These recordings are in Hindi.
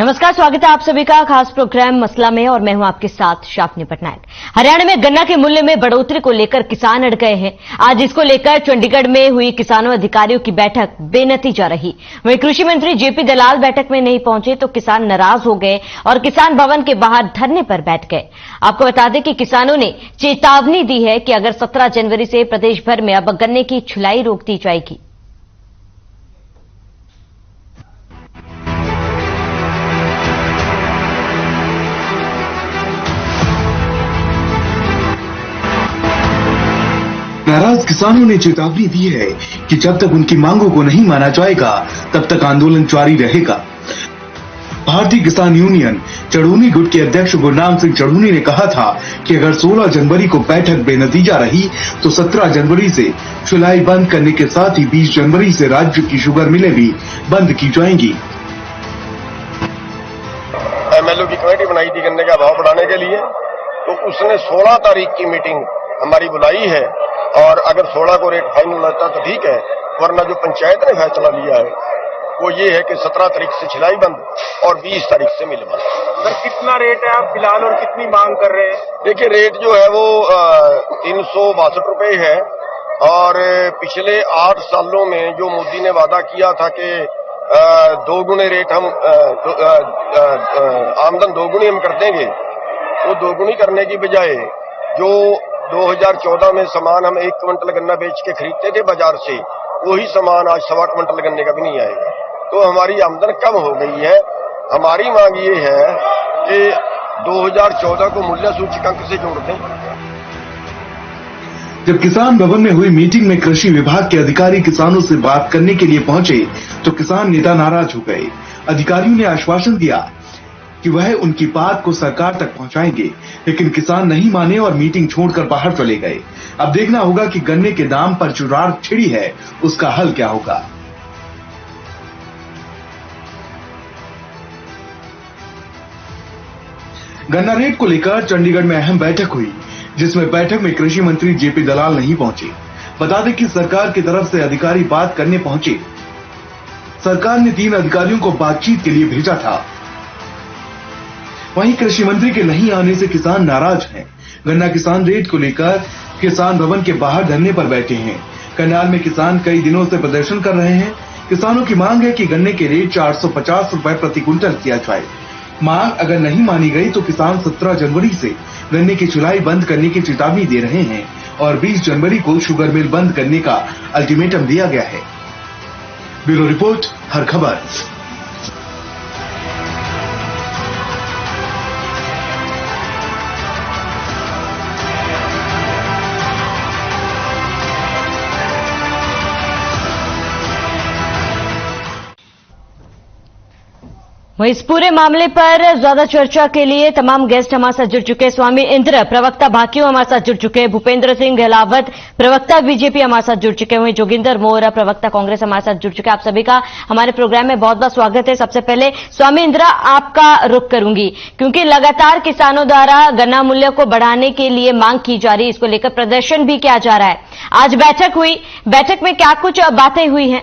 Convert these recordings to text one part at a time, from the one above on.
नमस्कार, स्वागत है आप सभी का खास प्रोग्राम मसला में और मैं हूं आपके साथ शापनी पटनायक। हरियाणा में गन्ना के मूल्य में बढ़ोतरी को लेकर किसान अड़ गए हैं। आज इसको लेकर चंडीगढ़ में हुई किसानों अधिकारियों की बैठक बेनतीजा रही। वहीं कृषि मंत्री जेपी दलाल बैठक में नहीं पहुंचे तो किसान नाराज हो गए और किसान भवन के बाहर धरने पर बैठ गए। आपको बता दें कि किसानों ने चेतावनी दी है कि अगर 17 जनवरी से प्रदेश भर में अब गन्ने की छुलाई रोक दी जाएगी। नाराज किसानों ने चेतावनी दी है कि जब तक उनकी मांगों को नहीं माना जाएगा तब तक आंदोलन जारी रहेगा। भारतीय किसान यूनियन चढ़ूनी गुट के अध्यक्ष गुरनाम सिंह चढ़ूनी ने कहा था कि अगर 16 जनवरी को बैठक बेनतीजा रही तो 17 जनवरी से चुलाई बंद करने के साथ ही 20 जनवरी से राज्य की शुगर मिलें भी बंद की जाएंगी। एमएलओ की कमेटी बनाई थी गन्ने का भाव बढ़ाने के लिए, तो उसने 16 तारीख की मीटिंग हमारी बुलाई है और अगर 16 को रेट फाइनल रहता तो ठीक है, वरना जो पंचायत ने फैसला लिया है वो ये है कि 17 तारीख से छिलाई बंद और 20 तारीख से मिल बंद। सर, कितना रेट है आप फिलहाल और कितनी मांग कर रहे हैं? देखिए, रेट जो है वो 362 रुपए है और पिछले 8 सालों में जो मोदी ने वादा किया था कि दोगुने रेट हम आमदन दोगुनी हम कर देंगे, वो दोगुनी करने की बजाय जो 2014 में सामान हम 1 क्विंटल गन्ना बेच के खरीदते थे बाजार से, वही सामान आज 1.25 क्विंटल गन्ने का भी नहीं आएगा। तो हमारी आमदन कम हो गई है। हमारी मांग ये है कि 2014 को मूल्य सूचकांक से जोड़ दें। जब किसान भवन में हुई मीटिंग में कृषि विभाग के अधिकारी किसानों से बात करने के लिए पहुंचे तो किसान नेता नाराज हो गए। अधिकारियों ने आश्वासन दिया कि वह उनकी बात को सरकार तक पहुंचाएंगे, लेकिन किसान नहीं माने और मीटिंग छोड़कर बाहर चले गए। अब देखना होगा कि गन्ने के दाम पर जो रार छिड़ी है उसका हल क्या होगा। गन्ना रेट को लेकर चंडीगढ़ में अहम बैठक हुई, जिसमें बैठक में कृषि मंत्री जेपी दलाल नहीं पहुंचे। बता दें कि सरकार की तरफ से अधिकारी बात करने पहुंचे। सरकार ने 3 अधिकारियों को बातचीत के लिए भेजा था। वहीं कृषि मंत्री के नहीं आने से किसान नाराज हैं। गन्ना किसान रेट को लेकर किसान भवन के बाहर धरने पर बैठे हैं। करनाल में किसान कई दिनों से प्रदर्शन कर रहे हैं। किसानों की मांग है कि गन्ने के रेट 450 रुपए प्रति क्विंटल किया जाए। मांग अगर नहीं मानी गई तो किसान 17 जनवरी से गन्ने की चुलाई बंद करने की चेतावनी दे रहे हैं और 20 जनवरी को शुगर मिल बंद करने का अल्टीमेटम दिया गया है। ब्यूरो रिपोर्ट, हर खबर। वहीं इस पूरे मामले पर ज्यादा चर्चा के लिए तमाम गेस्ट हमारे साथ जुड़ चुके हैं। स्वामी इंद्र, प्रवक्ता भाकियू हमारे साथ जुड़ चुके हैं। भूपेंद्र सिंह गहलावत, प्रवक्ता बीजेपी हमारे साथ जुड़ चुके हैं। वहीं जोगिंदर मोहरा, प्रवक्ता कांग्रेस हमारे साथ जुड़ चुके हैं। आप सभी का हमारे प्रोग्राम में बहुत बहुत स्वागत है। सबसे पहले स्वामी इंद्र, आपका रुख करूंगी, क्योंकि लगातार किसानों द्वारा गन्ना मूल्य को बढ़ाने के लिए मांग की जा रही है। इसको लेकर प्रदर्शन भी किया जा रहा है। आज बैठक हुई, बैठक में क्या कुछ बातें हुई हैं?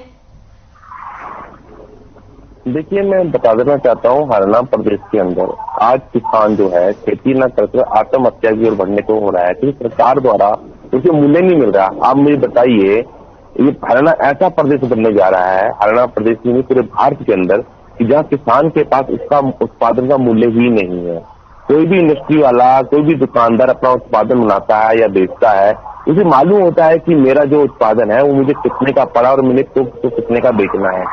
देखिए, मैं बता देना चाहता हूँ, हरियाणा प्रदेश के अंदर आज किसान जो है खेती न करके आत्महत्या की ओर बढ़ने को हो रहा है, क्योंकि सरकार द्वारा उसे मूल्य नहीं मिल रहा। आप मुझे बताइए, ये हरियाणा ऐसा प्रदेश बनने जा रहा है, हरियाणा प्रदेश में पूरे भारत के अंदर, कि जहाँ किसान के पास उसका उत्पादन का मूल्य ही नहीं है। कोई भी इंडस्ट्री वाला, कोई भी दुकानदार अपना उत्पादन बनाता है या बेचता है, उसे मालूम होता है कि मेरा जो उत्पादन है वो मुझे कितने का पड़ा और मुझे तो कितने का बेचना है।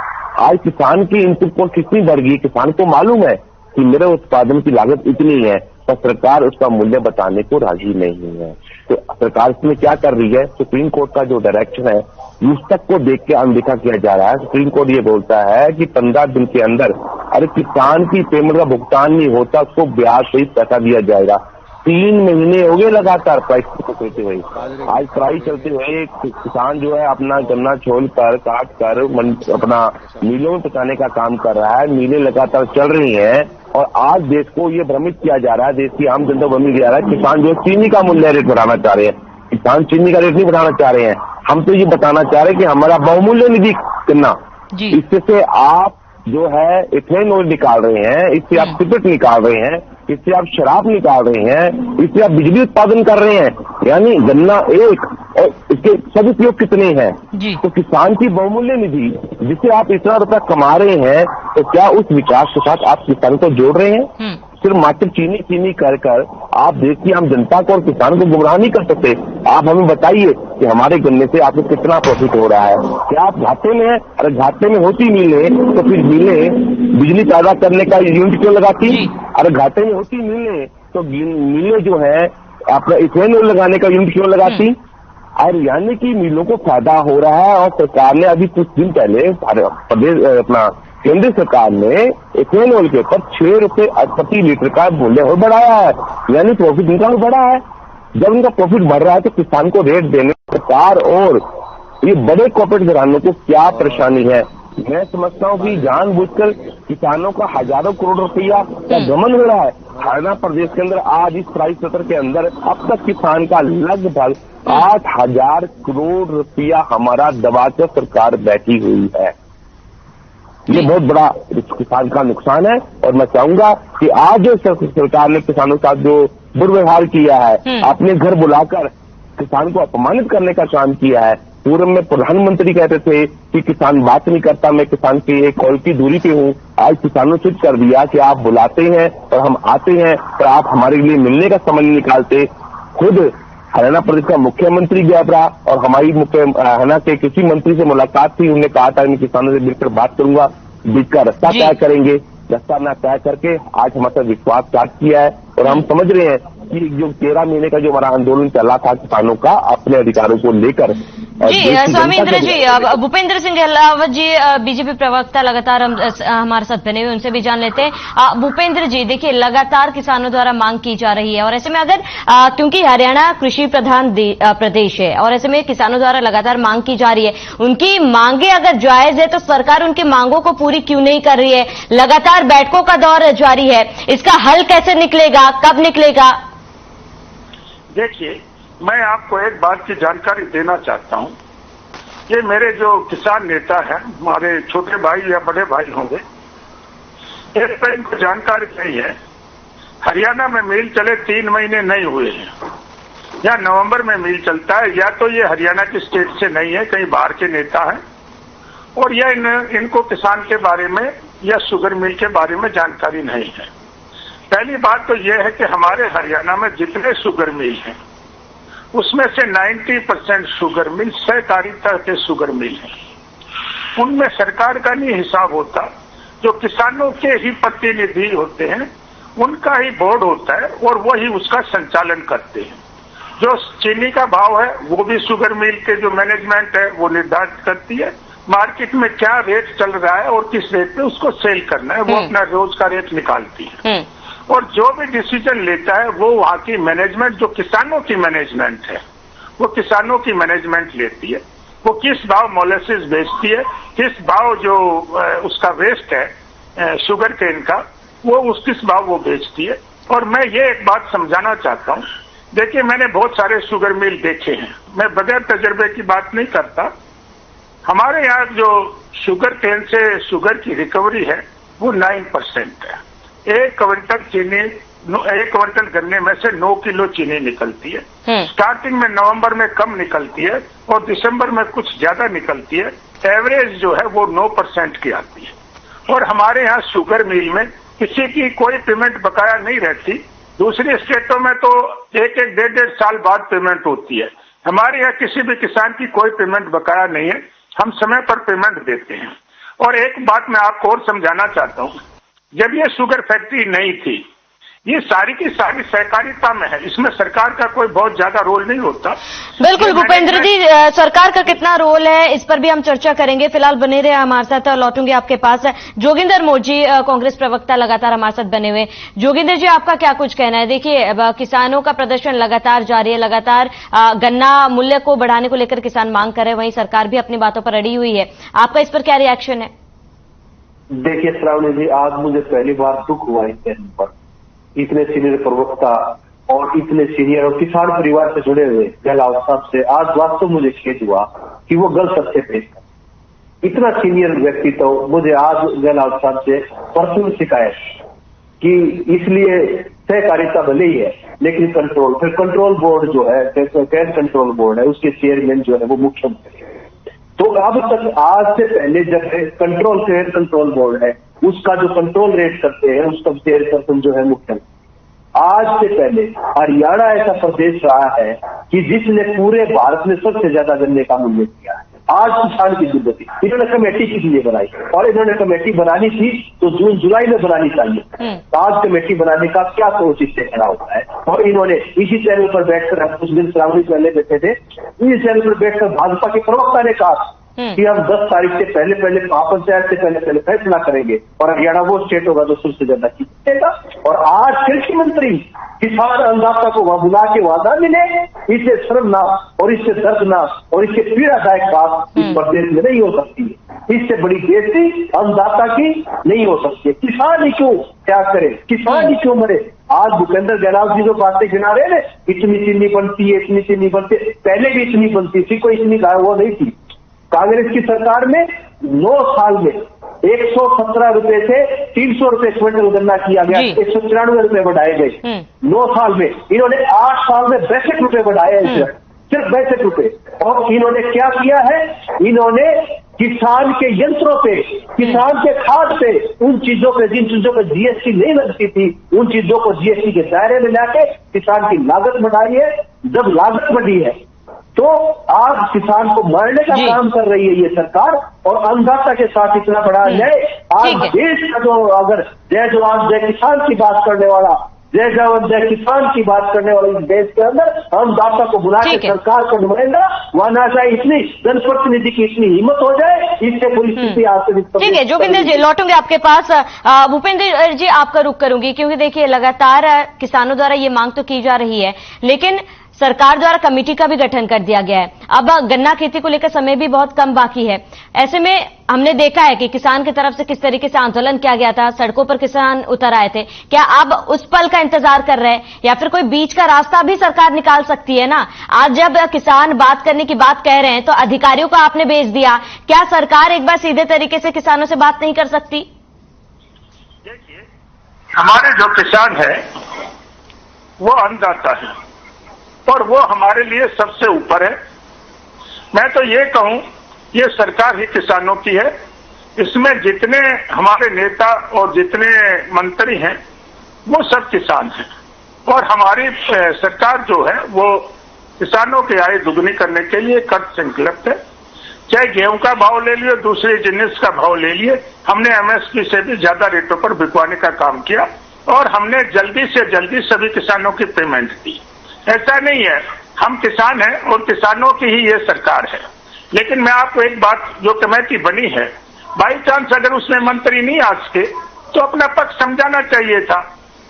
आज किसान की इनपुट कॉस्ट कितनी बढ़ गई, किसान को मालूम है कि मेरे उत्पादन की लागत इतनी है, पर सरकार उसका मूल्य बताने को राजी नहीं है। तो सरकार इसमें क्या कर रही है? सुप्रीम कोर्ट का जो डायरेक्शन है उस तक को देख के अनदेखा किया जा रहा है। सुप्रीम कोर्ट ये बोलता है कि 15 दिन के अंदर अरे किसान की पेमेंट का भुगतान नहीं होता, उसको ब्याज सहित पैसा दिया जाएगा। 3 महीने हो गए लगातार प्राइस चलते हुए। आज प्राइस चलते हुए किसान जो है अपना गन्ना छोल कर काट कर अपना मिलों में पहुंचाने का काम कर रहा है। मिलें लगातार चल रही हैं और आज देश को ये भ्रमित किया जा रहा है, देश की आम जनता को भ्रमित किया जा रहा है। किसान जो चीनी का मूल्य रेट बढ़ाना चाह रहे हैं, किसान चीनी का रेट नहीं बढ़ाना चाह रहे हैं। हम तो ये बताना चाह रहे हैं कि हमारा बहुमूल्य निधि गन्ना, इससे आप जो है इथेनॉल निकाल रहे हैं, इससे आप सिगरेट निकाल रहे हैं, इससे आप शराब निकाल रहे हैं, इससे आप बिजली उत्पादन कर रहे हैं, यानी गन्ना एक और इसके सदुपयोग कितने हैं। तो किसान की बहुमूल्य निधि जिससे आप इतना रुपया कमा रहे हैं, तो क्या उस विकास के साथ आप किसान को जोड़ रहे हैं? सिर्फ मात्र चीनी कर आप देश की आम जनता को और किसान को गुमराह नहीं कर सकते। आप हमें बताइए कि हमारे गन्ने से आपको कितना प्रॉफिट हो रहा है, क्या आप घाटे में हैं? अरे घाटे में होती मिलें तो फिर मिलें बिजली पैदा करने का यूनिट क्यों लगाती? अरे घाटे में होती मिलें तो मिलें जो है आपका इथेनॉल लगाने का यूनिट क्यों लगाती? और यानी कि मिलों को फायदा हो रहा है। और सरकार ने अभी कुछ दिन पहले प्रदेश अपना केंद्र सरकार ने इथेनॉल के ऊपर 6 रुपए प्रति लीटर का मूल्य और बढ़ाया है, यानी प्रॉफिट इनका बढ़ा है। जब इनका प्रॉफिट बढ़ रहा है तो किसान को रेट देने सरकार और ये बड़े कॉर्पोरेट घरानों को क्या परेशानी है? मैं समझता हूँ कि जानबूझकर किसानों का हजारों करोड़ रुपया का गमन हो रहा है। हरियाणा प्रदेश के अंदर आज इस प्राइस सत्र के अंदर अब तक किसान का लगभग 8,000 करोड़ रुपया हमारा दबाकर सरकार बैठी हुई है। ये बहुत बड़ा किसान का नुकसान है। और मैं चाहूंगा कि आज जो सरकार ने किसानों के साथ जो दुर्व्यवहार किया है, अपने घर बुलाकर किसान को अपमानित करने का काम किया है। पूर्व में प्रधानमंत्री कहते थे कि किसान बात नहीं करता, मैं किसान की एक कॉल की दूरी पे हूँ। आज किसानों ने स्विच कर दिया कि आप बुलाते हैं और हम आते हैं, पर आप हमारे लिए मिलने का समय नहीं निकालते। खुद हरियाणा प्रदेश का मुख्यमंत्री गया था और हमारी हरियाणा के किसी मंत्री से मुलाकात थी, उन्होंने कहा था मैं किसानों से मिलकर बात करूंगा, बीच का रास्ता तय करेंगे। रास्ता न तय करके आज हमारे साथ विश्वासघात किया है। और हम समझ रहे हैं कि जो 13 महीने का जो हमारा आंदोलन चला था किसानों का अपने अधिकारों को लेकर। जी स्वामी इंद्र जी, भूपेंद्र सिंह गहलावत जी बीजेपी प्रवक्ता लगातार हमारे साथ बने हुए, उनसे भी जान लेते हैं। भूपेंद्र जी, देखिए लगातार किसानों द्वारा मांग की जा रही है और ऐसे में अगर क्योंकि हरियाणा कृषि प्रधान प्रदेश है और ऐसे में किसानों द्वारा लगातार मांग की जा रही है, उनकी मांगे अगर जायज है तो सरकार उनकी मांगों को पूरी क्यों नहीं कर रही है? लगातार बैठकों का दौर जारी है, इसका हल कैसे निकलेगा, कब निकलेगा? देखिए, मैं आपको एक बात की जानकारी देना चाहता हूं। ये मेरे जो किसान नेता हैं, हमारे छोटे भाई या बड़े भाई होंगे, एक तो इनको जानकारी नहीं है। हरियाणा में मिल चले 3 महीने नहीं हुए हैं, या नवंबर में मिल चलता है, या तो ये हरियाणा की स्टेट से नहीं है, कहीं बाहर के नेता हैं, और या इनको किसान के बारे में या शुगर मिल के बारे में जानकारी नहीं है। पहली बात तो यह है कि हमारे हरियाणा में जितने शुगर मिल हैं उसमें से 90% शुगर मिल सहकारिता के शुगर मिल हैं। उनमें सरकार का नहीं हिसाब होता, जो किसानों के ही प्रतिनिधि होते हैं उनका ही बोर्ड होता है और वही उसका संचालन करते हैं। जो चीनी का भाव है वो भी शुगर मिल के जो मैनेजमेंट है वो निर्धारित करती है। मार्केट में क्या रेट चल रहा है और किस रेट पे उसको सेल करना है, वो अपना रोज का रेट निकालती है। और जो भी डिसीजन लेता है वो वहां की मैनेजमेंट, जो किसानों की मैनेजमेंट है, वो किसानों की मैनेजमेंट लेती है। वो किस भाव मोलेसिस बेचती है, किस भाव जो उसका वेस्ट है शुगर केन का, वो किस भाव वो बेचती है। और मैं ये एक बात समझाना चाहता हूँ, देखिए मैंने बहुत सारे शुगर मिल देखे हैं, मैं बगैर तजर्बे की बात नहीं करता। हमारे यहाँ जो शुगर केन से शुगर की रिकवरी है वो 9% है। 1 क्विंटल चीनी, 1 क्विंटल गन्ने में से 9 किलो चीनी निकलती है। स्टार्टिंग में नवंबर में कम निकलती है और दिसंबर में कुछ ज्यादा निकलती है। एवरेज जो है वो 9% की आती है। और हमारे यहाँ शुगर मिल में किसी की कोई पेमेंट बकाया नहीं रहती। दूसरी स्टेटों में तो 1-1, 1.5 साल बाद पेमेंट होती है। हमारे यहाँ किसी भी किसान की कोई पेमेंट बकाया नहीं है, हम समय पर पेमेंट देते हैं। और एक बात मैं आपको और समझाना चाहता हूँ, जब ये शुगर फैक्ट्री नहीं थी, ये सारी की सारी सहकारिता में है, इसमें सरकार का कोई बहुत ज्यादा रोल नहीं होता। बिल्कुल भूपेंद्र जी, सरकार का कितना रोल है इस पर भी हम चर्चा करेंगे। फिलहाल बने रहे हमारे साथ, लौटूंगे आपके पास। जोगिंदर मोर जी, कांग्रेस प्रवक्ता, लगातार हमारे साथ बने हुए। जोगिंदर जी, आपका क्या कुछ कहना है? देखिए किसानों का प्रदर्शन लगातार जारी है, लगातार गन्ना मूल्य को बढ़ाने को लेकर किसान मांग कर रहे हैं, वहीं सरकार भी अपनी बातों पर अड़ी हुई है। आपका इस पर क्या रिएक्शन है? देखिए श्रावणी जी, आज मुझे पहली बार दुख हुआ इस चैनल पर, इतने सीनियर प्रवक्ता और इतने सीनियर और किसान परिवार से जुड़े हुए गहलावत साहब से आज वास्तव मुझे खेद हुआ कि वो गलत तथ्य पेश कर। इतना सीनियर व्यक्ति तो मुझे आज गहलोत साहब से पर्सनल शिकायत कि इसलिए सहकारिता भले ही है लेकिन कंट्रोल बोर्ड जो है कैश कंट्रोल बोर्ड है उसके चेयरमैन जो है वो मुख्यमंत्री है। तो अब तक आज से पहले जब कैश कंट्रोल बोर्ड है उसका जो कंट्रोल रेट करते हैं उसका चेयरपर्सन जो है मुख्यमंत्री। आज से पहले हरियाणा ऐसा प्रदेश रहा है कि जिसने पूरे भारत में सबसे ज्यादा गन्ने का मूल्य किया है। आज किसान की जिम्मेदारी इन्होंने कमेटी किस लिए बनाई और इन्होंने कमेटी बनानी थी तो जून जुलाई में बनानी चाहिए। आज कमेटी बनाने का क्या सोच इससे खड़ा होता है और इन्होंने इसी चैनल पर बैठकर हम कुछ दिन श्रावणी पहले बैठे थे इसी चैनल पर बैठकर भाजपा के प्रवक्ता ने कहा कि हम 10 तारीख से पहले पंचायत से पहले फैसला करेंगे और हरियाणा वो स्टेट होगा जो सबसे ज्यादा जीतेगा। और आज कृषि मंत्री किसान अन्नदाता को वहां बुला के वादा मिले, इससे शर्मनाक और इससे दर्दनाक और इससे पीड़ादायक बात इस प्रदेश में नहीं हो सकती है। इससे बड़ी बेइज्जती अन्नदाता की नहीं हो सकती है। किसान ही क्यों क्या करे, किसान ही क्यों मरे। आज भूपेंद्र गहलोत जी जो बातें गिना रहे हैं इतनी चीनी बनती है इतनी चीनी बनती है, पहले भी इतनी बनती थी, कोई इतनी वो नहीं थी। कांग्रेस की सरकार में 9 साल में 117 रुपए से 300 रुपए क्विंटल गन्ना किया गया, 194 रुपए बढ़ाए गए 9 साल में। इन्होंने 8 साल में 62 रुपए बढ़ाए हैं, सिर्फ 62 रुपए। और इन्होंने क्या किया है, इन्होंने किसान के यंत्रों पे, किसान के खाद पे, उन चीजों पे जिन चीजों पे जीएसटी नहीं लगती थी उन चीजों को जीएसटी के दायरे में लाके किसान की लागत बढ़ाई है। जब लागत बढ़ी है तो आज किसान को मारने का काम कर रही है ये सरकार और अन्नदाता के साथ इतना बड़ा अन्याय। आज देश का जो अगर जय जवान जय किसान की बात करने वाला, जय जवान जय किसान की बात करने वाले इस देश के अंदर अन्नदाता को बुला के सरकार का नुमाइंदा वहां चाहे इतनी जनप्रतिनिधि की इतनी हिम्मत हो जाए, इससे पूरी स्थिति आज। ठीक है जोगिंदर जी, लौटूंगे आपके पास। भूपेंद्र जी आपका रुख करूंगी क्योंकि देखिए लगातार किसानों द्वारा ये मांग तो की जा रही है लेकिन सरकार द्वारा कमेटी का भी गठन कर दिया गया है। अब गन्ना खेती को लेकर समय भी बहुत कम बाकी है। ऐसे में हमने देखा है कि किसान की तरफ से किस तरीके से आंदोलन किया गया था, सड़कों पर किसान उतर आए थे। क्या अब उस पल का इंतजार कर रहे हैं या फिर कोई बीच का रास्ता भी सरकार निकाल सकती है ना? आज जब किसान बात करने की बात कह रहे हैं तो अधिकारियों को आपने भेज दिया, क्या सरकार एक बार सीधे तरीके से किसानों से बात नहीं कर सकती? देखिए, हमारे जो किसान है वो अन्नदाता है और वो हमारे लिए सबसे ऊपर है। मैं तो ये कहूं ये सरकार ही किसानों की है। इसमें जितने हमारे नेता और जितने मंत्री हैं वो सब किसान हैं और हमारी सरकार जो है वो किसानों की आय दुगनी करने के लिए कृत संकल्प है। चाहे गेहूं का भाव ले लिए, दूसरे जिनिस का भाव ले लिए, हमने एमएसपी से भी ज्यादा रेटों पर बिकवाने का काम किया और हमने जल्दी से जल्दी सभी किसानों की पेमेंट दी। ऐसा नहीं है, हम किसान हैं और किसानों की ही ये सरकार है। लेकिन मैं आपको एक बात, जो कमेटी बनी है, बाई चांस अगर उसमें मंत्री नहीं आ सके तो अपना पक्ष समझाना चाहिए था।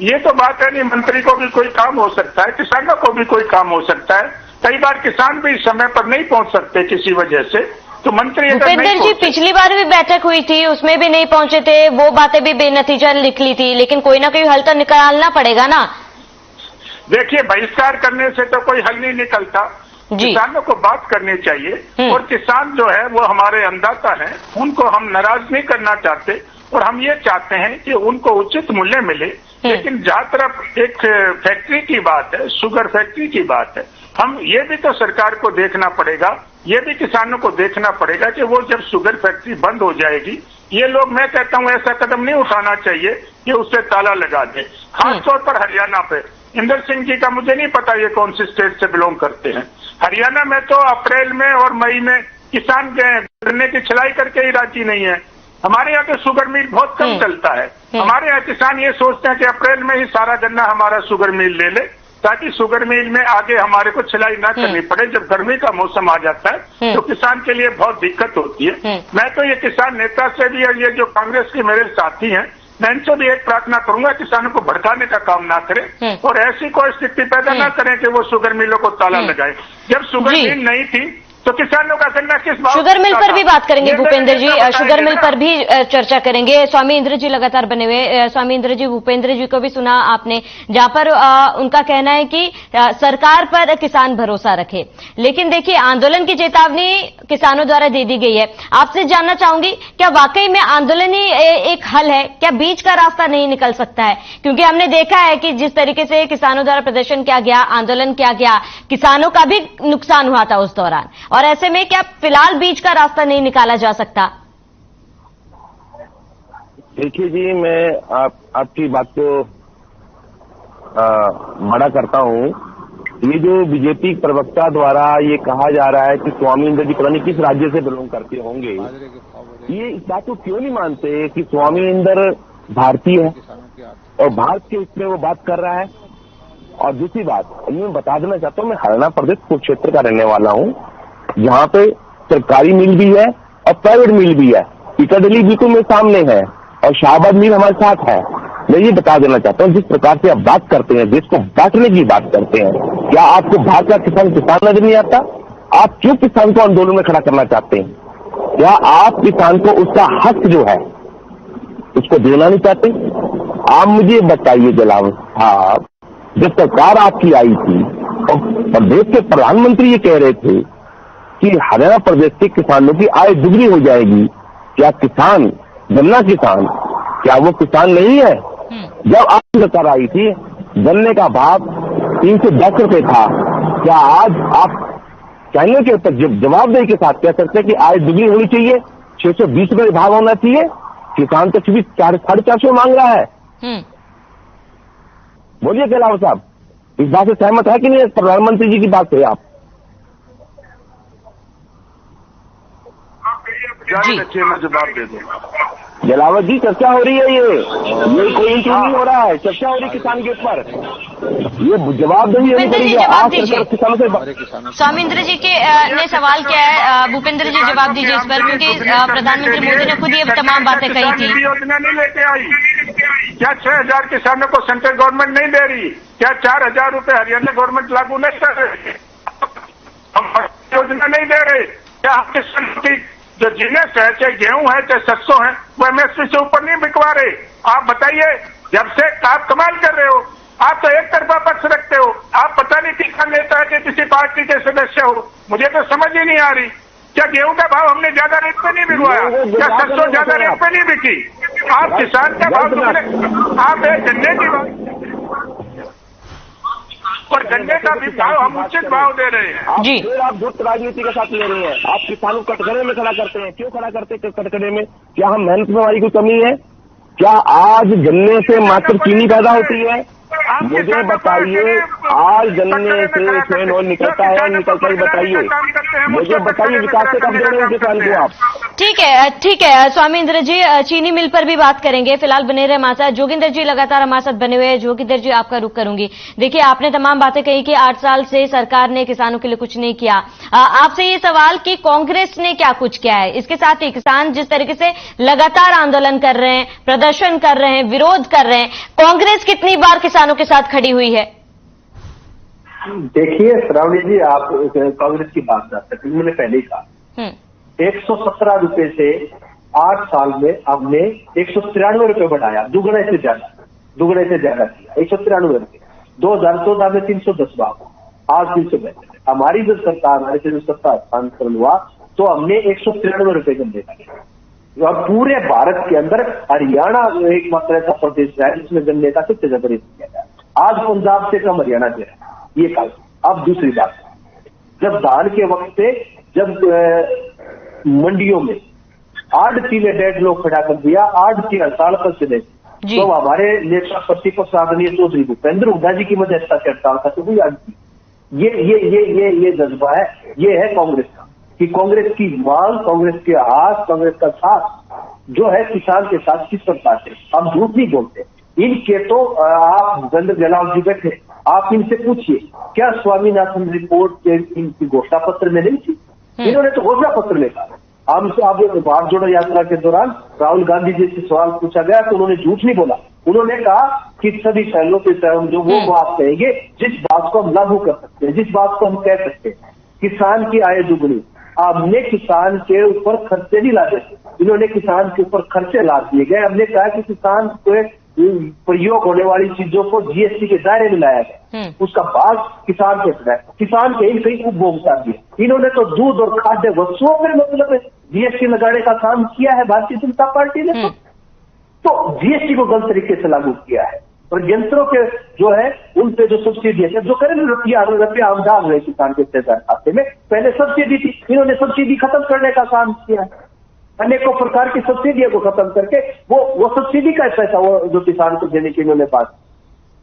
ये तो बात है नहीं, मंत्री को भी कोई काम हो सकता है, किसानों को भी कोई काम हो सकता है। कई बार किसान भी समय पर नहीं पहुंच सकते किसी वजह से, तो मंत्री भूपेंद्र जी पिछली बार भी बैठक हुई थी उसमें भी नहीं पहुंचे थे, वो बातें भी बेनतीजा निकली थी, लेकिन कोई ना कोई हल तो निकालना पड़ेगा ना। देखिए, बहिष्कार करने से तो कोई हल नहीं निकलता, किसानों को बात करनी चाहिए और किसान जो है वो हमारे अन्नदाता हैं, उनको हम नाराज नहीं करना चाहते और हम ये चाहते हैं कि उनको उचित मूल्य मिले। लेकिन जहां तरफ एक फैक्ट्री की बात है, शुगर फैक्ट्री की बात है, हम ये भी तो सरकार को देखना पड़ेगा, ये भी किसानों को देखना पड़ेगा कि वो जब शुगर फैक्ट्री बंद हो जाएगी, ये लोग, मैं कहता हूं ऐसा कदम नहीं उठाना चाहिए कि उससे ताला लगा दे। खासतौर पर हरियाणा पे इंदर सिंह जी का मुझे नहीं पता ये कौन सी स्टेट से बिलोंग करते हैं। हरियाणा में तो अप्रैल में और मई में किसान गन्ने की छिलाई करके ही राजी नहीं है। हमारे यहाँ तो शुगर मिल बहुत कम चलता है। हमारे यहाँ किसान ये सोचते हैं कि अप्रैल में ही सारा गन्ना हमारा शुगर मिल ले ले ताकि शुगर मिल में आगे हमारे को छिलाई ना करनी पड़े। जब गर्मी का मौसम आ जाता है तो किसान के लिए बहुत दिक्कत होती है। मैं तो ये किसान नेता से भी और ये जो कांग्रेस के मेरे साथी हैं, मैं इनसे भी एक प्रार्थना करूंगा, किसानों को भड़काने का काम ना करें और ऐसी कोई स्थिति पैदा ना करें कि वो शुगर मिलों को ताला लगाए। जब शुगर मिल नहीं थी तो किसानों का गन्ना किस भाव शुगर मिल पर भी बात करेंगे ये भूपेंद्र जी, बताइए शुगर मिल ना। पर भी चर्चा करेंगे। स्वामी इंद्र जी लगातार बने हुए, स्वामी इंद्र जी, भूपेंद्र जी को भी सुना आपने, जहां पर उनका कहना है कि सरकार पर किसान भरोसा रखे, लेकिन देखिए आंदोलन की चेतावनी किसानों द्वारा दे दी गई है। आपसे जानना चाहूंगी, क्या वाकई में आंदोलन ही एक हल है? क्या बीच का रास्ता नहीं निकल सकता है? क्योंकि हमने देखा है कि जिस तरीके से किसानों द्वारा प्रदर्शन किया गया, आंदोलन किया गया, किसानों का भी नुकसान हुआ था उस दौरान, और ऐसे में क्या फिलहाल बीच का रास्ता नहीं निकाला जा सकता? देखिए जी, मैं आपकी बात को बड़ा करता हूँ। ये जो बीजेपी प्रवक्ता द्वारा ये कहा जा रहा है कि स्वामी इंद्र जी पता नहीं किस राज्य से बिलोंग करते होंगे, ये इस बात को क्यों नहीं मानते कि स्वामी इंद्र भारतीय है और भारत के उसमें वो बात कर रहा है। और दूसरी बात मैं बता देना चाहता हूँ, मैं हरियाणा प्रदेश कुरुक्षेत्र का रहने वाला हूँ, जहाँ पे सरकारी मिल भी है और प्राइवेट मिल भी है। पिकाडिली बिल्कुल मेरे सामने है और शाहबाद मिल हमारे साथ है। मैं ये बता देना चाहता हूँ, जिस प्रकार से आप बात करते हैं, देश को बांटने की बात करते हैं, क्या आपको भारत का किसान नजर नहीं आता? आप क्यों किसान को आंदोलन में खड़ा करना चाहते हैं? क्या आप किसान को उसका हक जो है उसको देना नहीं चाहते? आप मुझे बताइए जलावन साहब, जब सरकार आपकी आई थी और प्रदेश के प्रधानमंत्री ये कह रहे थे कि हरियाणा प्रदेश के किसानों की आय दुगनी हो जाएगी, क्या किसान, गन्ना किसान, क्या वो किसान नहीं है? जब आपकी सरकार आई थी गन्ने का भाव 3 से 10 रुपए था, क्या आज आप कहने के ऊपर जवाबदेही के साथ कह सकते हैं कि आय दुगनी होनी चाहिए, 620 रुपए भाव होना चाहिए? किसान तो 450 मांग रहा है। बोलिए कैलाव साहब, इस बात से सहमत है कि नहीं प्रधानमंत्री जी की बात से आप? जी मैं जवाब दे दूँ। जलावत जी, चर्चा हो रही है, ये कोई इंटरव्यू नहीं हो रहा है, चर्चा हो रही है किसान के ऊपर, ये जवाब देनी पड़ेगी। आप किसानों से स्वामी इंद्र जी के ने सवाल किया है, भूपेंद्र जी जवाब दीजिए इस पर, क्योंकि प्रधानमंत्री मोदी ने खुद ये तमाम बातें कही थी। योजना नहीं लेके आई, क्या 6000 किसानों को सेंट्रल गवर्नमेंट नहीं दे रही? क्या 4000 रुपए हरियाणा गवर्नमेंट लागू नहीं कर रहे? हम योजना नहीं दे रहे? क्या हम किसानों की जो जिन्हें चाहे गेहूं है चाहे सरसों है वो एमएसपी से ऊपर नहीं बिकवा रहे? आप बताइए, जब से आप कमाल कर रहे हो, आप तो एक तरफा पक्ष रखते हो। आप पता नहीं किसान नेता है कि किसी पार्टी के सदस्य हो, मुझे तो समझ ही नहीं आ रही। क्या गेहूं का भाव हमने ज्यादा रेट पे नहीं बिकवाया? क्या सरसों ज्यादा रेट पे नहीं बिकी? आप किसान का भाव, आप एक गन्ने की बात और गन्ने का भी भाव हम उचित भाव दे रहे हैं। जी, फिर आप धूर्त राजनीति के साथ ले रहे हैं। आप किसानों को कटघरे में खड़ा करते हैं, क्यों खड़ा करते हैं कटघरे में? क्या हम मेहनत में हमारी कोई कमी है? क्या आज गन्ने से मात्र चीनी पैदा होती है? मुझे बताइए, आज गन्ने से फेन ऑयल निकलता है, निकलता ही बताइए, मुझे बताइए विकास से कब दे रहे हैं किसान को आप? ठीक है स्वामी इंद्र जी, चीनी मिल पर भी बात करेंगे, फिलहाल बने रहे हमारे साथ। जोगिंदर जी लगातार हमारे साथ बने हुए हैं। जोगिंदर जी, आपका रुख करूंगी। देखिए, आपने तमाम बातें कही कि 8 साल से सरकार ने किसानों के लिए कुछ नहीं किया। आपसे ये सवाल कि कांग्रेस ने क्या कुछ किया है? इसके साथ ही किसान जिस तरीके से लगातार आंदोलन कर रहे हैं, प्रदर्शन कर रहे हैं, विरोध कर रहे हैं, कांग्रेस कितनी बार किसानों के साथ खड़ी हुई है? देखिए श्रावणी जी, आप कांग्रेस की बात कर सकते, मैंने पहले ही कहा 117 रुपए से 8 साल में हमने 193 रुपए बढ़ाया, दुगने से ज्यादा किया, 193 रुपए। 2014 में 310 भाव, आज 372। हमारी जो सरकार, हमारे से जो सत्ता हस्तांतरण हुआ तो हमने 193 रुपए गन्ने का किया। और पूरे भारत के अंदर हरियाणा एकमात्र ऐसा प्रदेश है जिसमें गन्ने का सबसे ज्यादा रेट किया गया। आज पंजाब से कम हरियाणा से है, ये काल। अब दूसरी बात, जब धान के वक्त पे जब मंडियों में आड़ती ने डेडलॉक खड़ा कर दिया, आड़ती हड़ताल पर चले, तो हमारे नेता प्रतिपक्ष आदरणीय चौधरी भूपेंद्र हुड्डा जी की मध्यस्थता से हड़ताल था, तो कोई ये जज्बा है, ये है कांग्रेस का, कि कांग्रेस की मांग, कांग्रेस के हाथ, कांग्रेस का साथ जो है किसान के साथ किस प्रकार से, हम झूठ नहीं बोलते। इनके तो आप जलाव जी बैठे, आप इनसे पूछिए, क्या स्वामीनाथन रिपोर्ट इनकी घोषणा पत्र में नहीं थी? इन्होंने तो घोषणा पत्र में कहा। हमसे आप भारत जोड़ो यात्रा के दौरान राहुल गांधी जी से सवाल पूछा गया तो उन्होंने झूठ नहीं बोला। उन्होंने कहा कि सभी पहलों के जो वो बात कहेंगे जिस बात को हम लागू कर सकते हैं, जिस बात को हम कह सकते हैं, किसान की आय दुगनी, हमने किसान के ऊपर खर्चे नहीं लाते, इन्होंने किसान के ऊपर खर्चे ला दिए गए। हमने कहा कि किसान को प्रयोग होने वाली चीजों को जीएसटी के दायरे में लाया गया, उसका भाग किसान पे है, किसान कहीं कहीं उपभोक्ता दिए। इन्होंने तो दूध और खाद्य वस्तुओं पर मतलब जीएसटी लगाने का काम किया है भारतीय जनता पार्टी ने, तो जीएसटी को गलत तरीके से लागू किया है। और यंत्रों के जो है उन पे जो सब्सिडी है, जो करें रुपया हम डाल रहे किसान के खाते में, पहले सब्सिडी थी, इन्होंने सब्सिडी खत्म करने का काम किया है। अनेकों प्रकार की सब्सिडियों को खत्म करके वो सब्सिडी का पैसा वो जो किसान को देने की इन्होंने बात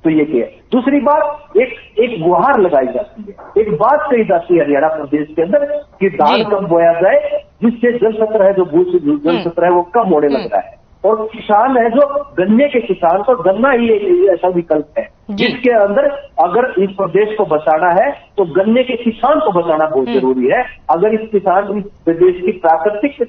तो ये किया। दूसरी बात, एक गुहार लगाई जाती है, एक बात कही जाती है हरियाणा प्रदेश के अंदर कि धान कम बोया जाए जिससे जल सत्र है, जो जल सत्र है वो कम होने लग रहा है। और किसान है जो गन्ने के किसान को गन्ना ही एक ऐसा विकल्प है जिसके अंदर अगर इस प्रदेश को बचाना है तो गन्ने के किसान को बचाना बहुत जरूरी है। अगर इस प्रदेश की प्राकृतिक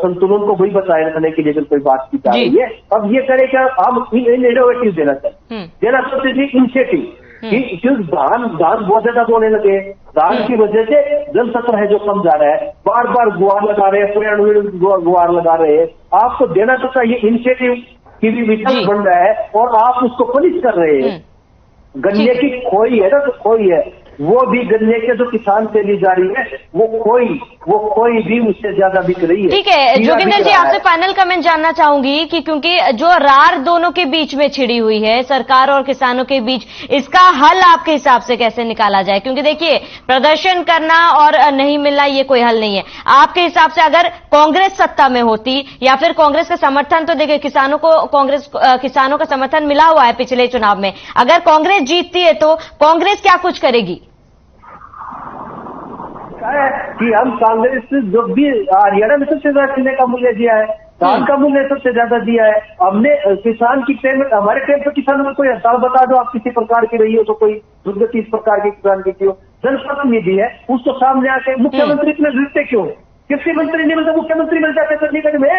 संतुलन को वही बचाए रखने के लिए अगर कोई बात की जा रही है, अब ये करें क्या, हम इनोवेटिव देना चाहते थे इनिशिएटिव क्योंकि धान बहुत ज्यादा बोने लगे, धान की वजह से जल सत्र है जो कम जा रहा है, बार बार गुहार लगा रहे हैं, पर्यावरण गुहार लगा रहे हैं। आपको देना तो चाहिए इनिशिएटिव की भी विकल्प बन रहा है और आप उसको पनिश कर रहे हैं। गन्ने की खोई है ना, तो खोई है वो भी गन्ने के जो किसान से ली जा रही है वो खोई भी उससे ज्यादा बिक रही है। ठीक है जोगिंदर जी, आपसे फाइनल कमेंट जानना चाहूंगी कि क्योंकि जो रार दोनों के बीच में छिड़ी हुई है, सरकार और किसानों के बीच, इसका हल आपके हिसाब से कैसे निकाला जाए? क्योंकि देखिए, प्रदर्शन करना और नहीं मिलना ये कोई हल नहीं है। आपके हिसाब से अगर कांग्रेस सत्ता में होती या फिर कांग्रेस का समर्थन, तो देखिए किसानों का समर्थन मिला हुआ है पिछले चुनाव में, अगर कांग्रेस जीतती है तो कांग्रेस क्या कुछ करेगी? कि हम कांग्रेस जो भी हरियाणा में सबसे ज्यादा चीनी का मूल्य दिया है, धान का मूल्य सबसे ज्यादा दिया है हमने। किसान की पेमेंट हमारे टाइम पे किसानों में कोई हड़ताल बता दो आप किसी प्रकार की रही हो तो कोई दुर्गति इस प्रकार की किसान की हो, जनप्रतिनिधि है उसको सामने आके मुख्यमंत्री इतने डरते क्यों? कृषि मंत्री नहीं मिलता, मुख्यमंत्री मिल जाते चंडीगढ़ में,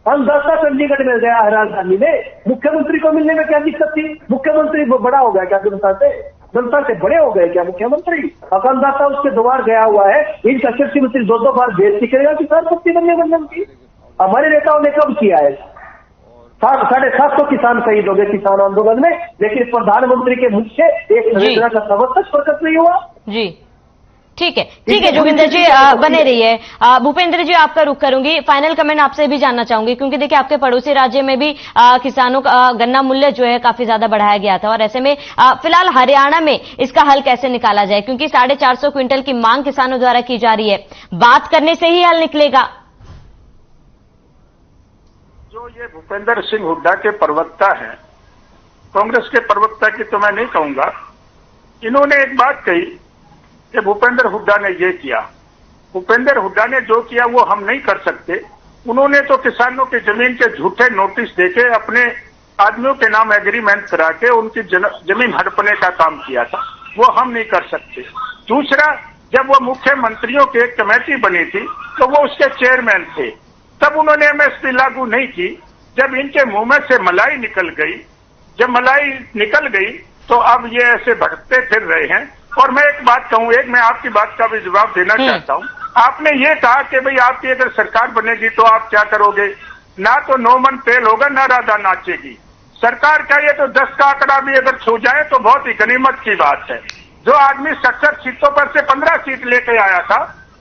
अंदाजा चंडीगढ़ मिल गया राजधानी में, मुख्यमंत्री को मिलने में क्या दिक्कत थी? मुख्यमंत्री बड़ा हो गया क्या जनता से बड़े हो गए क्या मुख्यमंत्री? अकलदाता उसके द्वार गया हुआ है, इनका कृषि मंत्री दो बार बेइज्जती करेगा किसान पत्ती बनने की। हमारे नेताओं ने कब किया है? 750 किसान शहीद हो गए किसान आंदोलन में, लेकिन प्रधानमंत्री के मुख से एक योजना का समर्थक प्रकट नहीं हुआ। जी ठीक है जोगिंदर जी, बने रहिए। भूपेंद्र जी, आपका रुख करूंगी, फाइनल कमेंट आपसे भी जानना चाहूंगी, क्योंकि देखिए आपके पड़ोसी राज्य में भी किसानों का गन्ना मूल्य जो है काफी ज्यादा बढ़ाया गया था, और ऐसे में फिलहाल हरियाणा में इसका हल कैसे निकाला जाए? क्योंकि 450 क्विंटल की मांग किसानों द्वारा की जा रही है, बात करने से ही हल निकलेगा। जो ये भूपेंद्र सिंह हुड्डा के प्रवक्ता हैं, कांग्रेस के प्रवक्ता की तो मैं नहीं कहूंगा, इन्होंने एक बात कही कि भूपेंद्र हुड्डा ने ये किया। भूपेंद्र हुड्डा ने जो किया वो हम नहीं कर सकते। उन्होंने तो किसानों की जमीन के झूठे नोटिस देके अपने आदमियों के नाम एग्रीमेंट करा के उनकी जमीन हड़पने का काम किया था, वो हम नहीं कर सकते। दूसरा, जब वो मुख्यमंत्रियों की एक कमेटी बनी थी तो वो उसके चेयरमैन थे, तब उन्होंने एमएसपी लागू नहीं की। जब इनके मुंह में से मलाई निकल गई, जब मलाई निकल गई तो अब ये ऐसे भटकते फिर रहे हैं। और मैं एक बात कहूं, मैं आपकी बात का भी जवाब देना चाहता हूं। आपने ये कहा कि भाई आपकी अगर सरकार बनेगी तो आप क्या करोगे? ना तो 9 मन तेल होगा ना राधा नाचेगी। सरकार का ये तो 10 का आंकड़ा भी अगर छू जाए तो बहुत ही गनीमत की बात है। जो आदमी 70 सीटों पर से 15 सीट लेके आया था,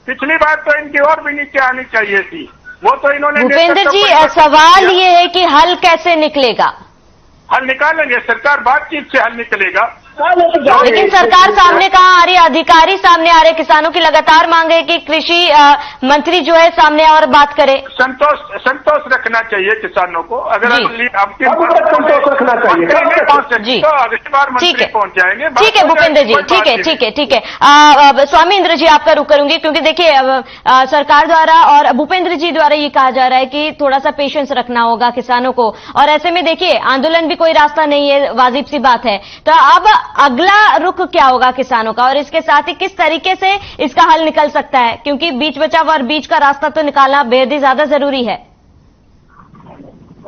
पिछली बार तो इनकी और भी नीचे आनी चाहिए थी, वो तो इन्होंने। भूपेंद्र जी, सवाल ये है कि हल कैसे निकलेगा? हल निकालेंगे, सरकार बातचीत से हल निकलेगा। लेकिन सरकार सामने कहाँ आ रही है? अधिकारी सामने आ रहे, किसानों की लगातार मांग है कि कृषि मंत्री जो है सामने और बात करे। संतोष रखना चाहिए किसानों को। अगर संतोष रखना चाहिए जी, तो अगली बार मंत्री पहुंच जाएंगे। ठीक है भूपेंद्र जी, ठीक है। स्वामी इंद्र जी, आपका रुख करूंगी, क्योंकि देखिए सरकार द्वारा और भूपेंद्र जी द्वारा ये कहा जा रहा है कि थोड़ा सा पेशेंस रखना होगा किसानों को, और ऐसे में देखिए आंदोलन भी कोई रास्ता नहीं है, वाजिब सी बात है। तो अब अगला रुख क्या होगा किसानों का, और इसके साथ ही किस तरीके से इसका हल निकल सकता है? क्योंकि बीच बचाव और बीच का रास्ता तो निकालना बेहद ही ज्यादा जरूरी है।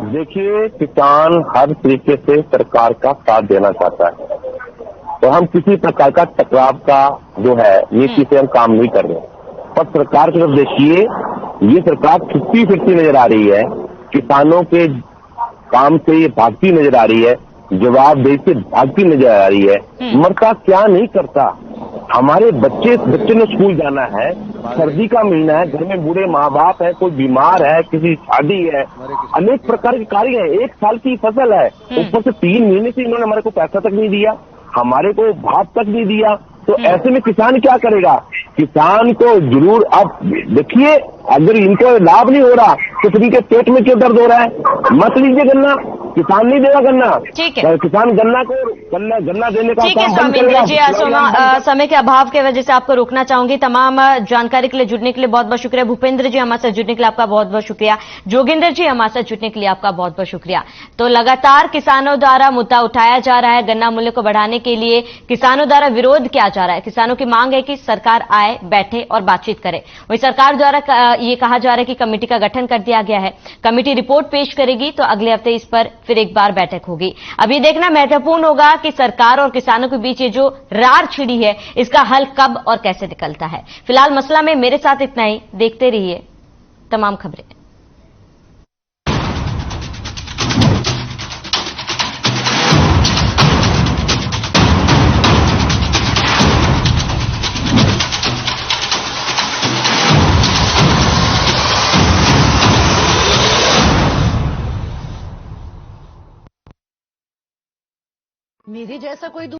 देखिए, किसान हर तरीके से सरकार का साथ देना चाहता है, तो हम किसी प्रकार का टकराव का जो है नीति से हम काम नहीं कर रहे। पर सरकार की तरफ देखिए, ये सरकार छुट्टी फिरती नजर आ रही है, किसानों के काम से ये भागती नजर आ रही है, जवाबदेही से भागती नजर आ रही है। मरता क्या नहीं करता। हमारे बच्चे ने स्कूल जाना है, सर्दी का महीना है, घर में बूढ़े माँ बाप है, कोई बीमार है, किसी शादी है, अनेक प्रकार के कार्य है, 1 साल की फसल है, ऊपर से 3 महीने से इन्होंने हमारे को पैसा तक नहीं दिया, हमारे को भात तक नहीं दिया। तो ऐसे में किसान क्या करेगा? किसान को जरूर, अब देखिए, अगर इनको लाभ नहीं हो रहा तो फिर इनके पेट में क्यों दर्द हो रहा है? मत लीजिए गन्ना, किसान नहीं देगा गन्ना। ठीक है, किसान गन्ना को गन्ना देने का ठीक है काम बंद स्वामी करेगा। जी, समय के अभाव की वजह से आपको रोकना चाहूंगी। तमाम जानकारी के लिए जुड़ने के लिए बहुत बहुत शुक्रिया। भूपेंद्र जी हमारे साथ जुड़ने के लिए आपका बहुत बहुत शुक्रिया। जोगिंदर जी हमारे साथ जुड़ने के लिए आपका बहुत बहुत शुक्रिया। तो लगातार किसानों द्वारा मुद्दा उठाया जा रहा है, गन्ना मूल्य को बढ़ाने के लिए किसानों द्वारा विरोध किया जा रहा है। किसानों की मांग है कि सरकार आए, बैठे और बातचीत करे। वही सरकार द्वारा ये कहा जा रहा है कि कमेटी का गठन कर दिया गया है, कमेटी रिपोर्ट पेश करेगी तो अगले हफ्ते इस पर फिर एक बार बैठक होगी। अब ये देखना महत्वपूर्ण होगा कि सरकार और किसानों के बीच ये जो रार छिड़ी है, इसका हल कब और कैसे निकलता है। फिलहाल मसला में मेरे साथ इतना ही। देखते रहिए तमाम खबरें। मेरे जैसा कोई